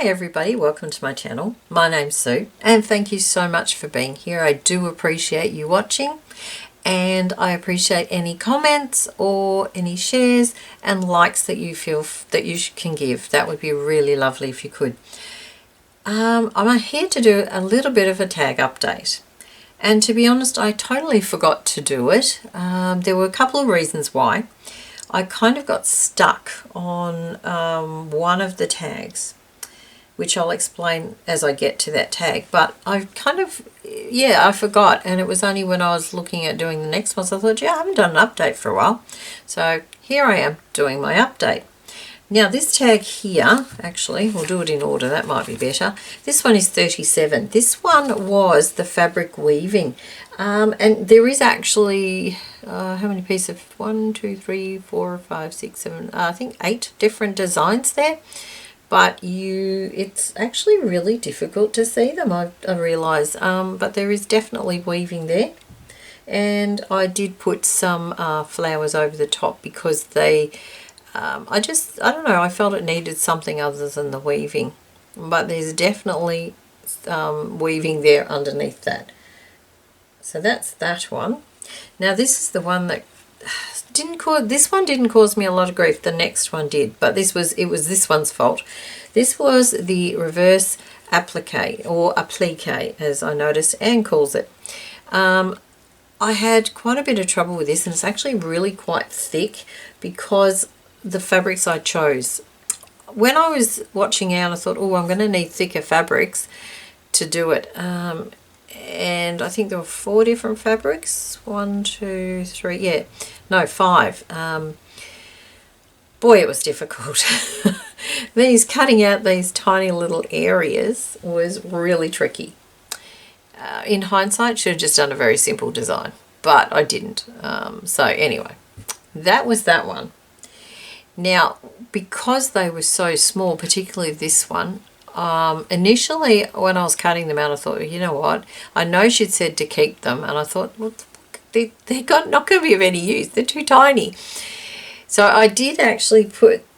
Hi everybody, welcome to my channel. My name's Sue and thank you so much for being here. I do appreciate you watching and I appreciate any comments or any shares and likes that you feel that you can give. That would be really lovely if you could. I'm here to do a little bit of a tag update. And to be honest, I totally forgot to do it. There were a couple of reasons why. I kind of got stuck on one of the tags, which I'll explain as I get to that tag. But I I forgot, and it was only when I was looking at doing the next one, so I thought, yeah, I haven't done an update for a while. So here I am doing my update. Now this tag here, actually, we'll do it in order, that might be better. This one is 37. This one was the fabric weaving. And there is actually, how many pieces? 1, 2, 3, 4, 5, 6, 7, I think 8 different designs there. But it's actually really difficult to see them, I realise. But there is definitely weaving there. And I did put some flowers over the top because they, I don't know, I felt it needed something other than the weaving. But there's definitely weaving there underneath that. So that's that one. Now this is the one that this one didn't cause me a lot of grief. The next one did, but it was this one's fault. This was the reverse applique, or applique as I noticed Anne calls it. I had quite a bit of trouble with this, and it's actually really quite thick because the fabrics I chose. When I was watching out, I thought, oh, I'm going to need thicker fabrics to do it. And I think there were 4 different fabrics. 1, 2, 3, yeah, no, 5. Boy, it was difficult. Cutting out these tiny little areas was really tricky. In hindsight, should have just done a very simple design, but I didn't. So anyway, that was that one. Now, because they were so small, particularly this one, initially when I was cutting them out, I thought, you know what, I know she'd said to keep them, and I thought, well, they're not going to be of any use, they're too tiny. So I did actually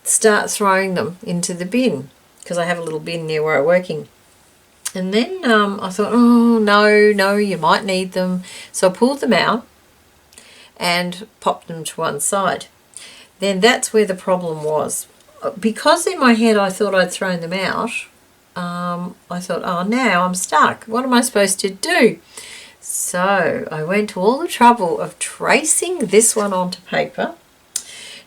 start throwing them into the bin, because I have a little bin near where I'm working. And then I thought, oh no, you might need them. So I pulled them out and popped them to one side. Then that's where the problem was. Because in my head I thought I'd thrown them out, I thought, oh, now I'm stuck. What am I supposed to do? So I went to all the trouble of tracing this one onto paper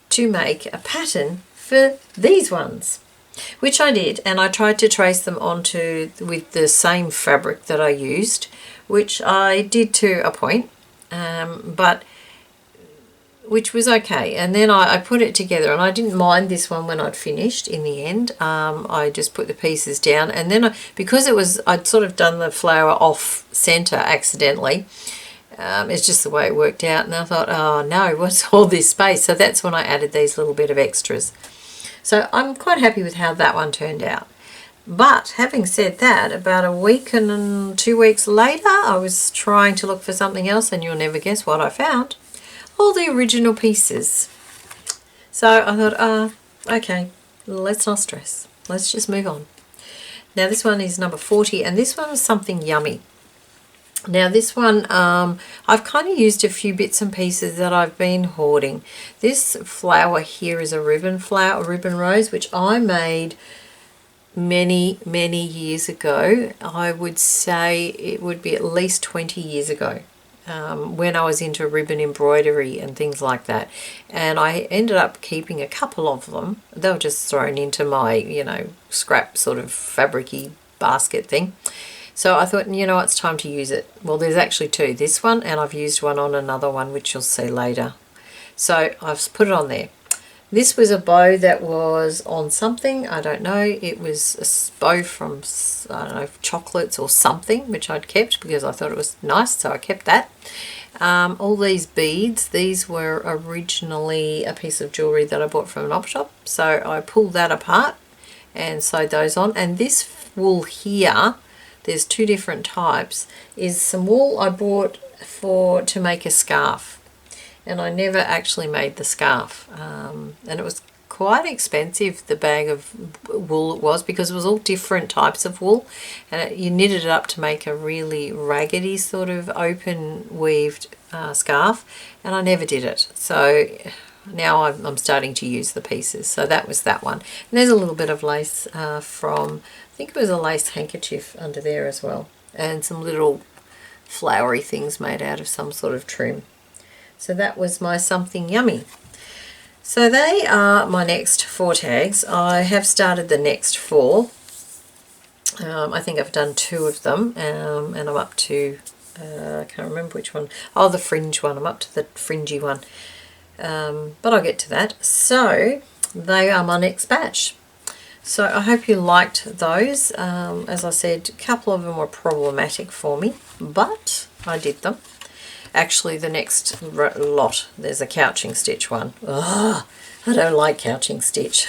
to make a pattern for these ones, which I did, and I tried to trace them onto with the same fabric that I used, which I did to a point, but which was okay. And then I put it together, and I didn't mind this one when I'd finished in the end. I just put the pieces down, and then because I'd sort of done the flower off center accidentally, it's just the way it worked out, and I thought, oh no, what's all this space? So that's when I added these little bit of extras. So I'm quite happy with how that one turned out. But having said that, about a week and 2 weeks later, I was trying to look for something else, and you'll never guess what I found. All the original pieces. So I thought, okay, let's not stress. Let's just move on. Now this one is number 40, and this one was something yummy. Now this one, I've kind of used a few bits and pieces that I've been hoarding. This flower here is a ribbon flower, a ribbon rose, which I made many years ago. I would say it would be at least 20 years ago. When I was into ribbon embroidery and things like that, and I ended up keeping a couple of them. They were just thrown into my, scrap sort of fabricy basket thing. So I thought, you know what, it's time to use it. Well, there's actually 2, this one, and I've used one on another one, which you'll see later. So I've put it on there. This was a bow that was on something, I don't know, it was a bow from, I don't know, chocolates or something, which I'd kept because I thought it was nice, so I kept that. All these beads, these were originally a piece of jewellery that I bought from an op shop, so I pulled that apart and sewed those on. And this wool here, there's 2 different types, is some wool I bought to make a scarf. And I never actually made the scarf, and it was quite expensive, the bag of wool it was, because it was all different types of wool, and you knitted it up to make a really raggedy sort of open weaved scarf, and I never did it. So now I'm starting to use the pieces. So that was that one. And there's a little bit of lace from, I think it was a lace handkerchief under there as well, and some little flowery things made out of some sort of trim. So that was my something yummy. So they are my next 4 tags. I have started the next 4. I think I've done 2 of them, and I'm up to, I can't remember which one. Oh, the fringe one. I'm up to the fringy one. But I'll get to that. So they are my next batch. So I hope you liked those. As I said, a couple of them were problematic for me, but I did them. Actually, the next lot, there's a couching stitch one. Oh, I don't like couching stitch.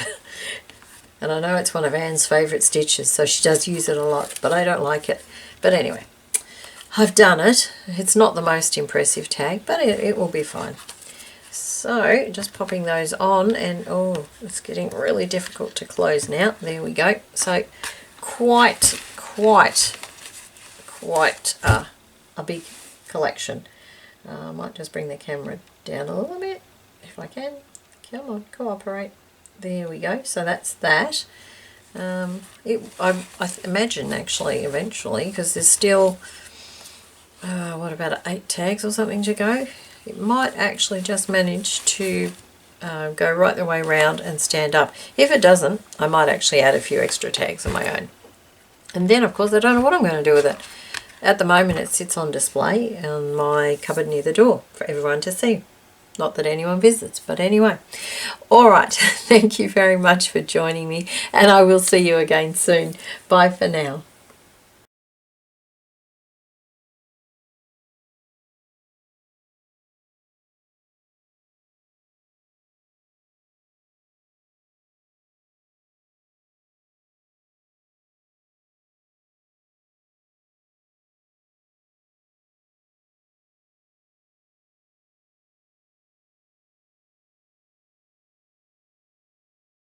And I know it's one of Anne's favourite stitches, so she does use it a lot, but I don't like it. But anyway, I've done it. It's not the most impressive tag, but it will be fine. So just popping those on, and oh, it's getting really difficult to close now. There we go. So quite a big collection. I might just bring the camera down a little bit if I can. Come on, cooperate. There we go. So that's that. I imagine actually eventually, because there's still what about 8 tags or something to go, it might actually just manage to go right the way around and stand up. If it doesn't, I might actually add a few extra tags of my own. And then of course I don't know what I'm going to do with it. At the moment it sits on display on my cupboard near the door for everyone to see. Not that anyone visits, but anyway. Alright, thank you very much for joining me, and I will see you again soon. Bye for now.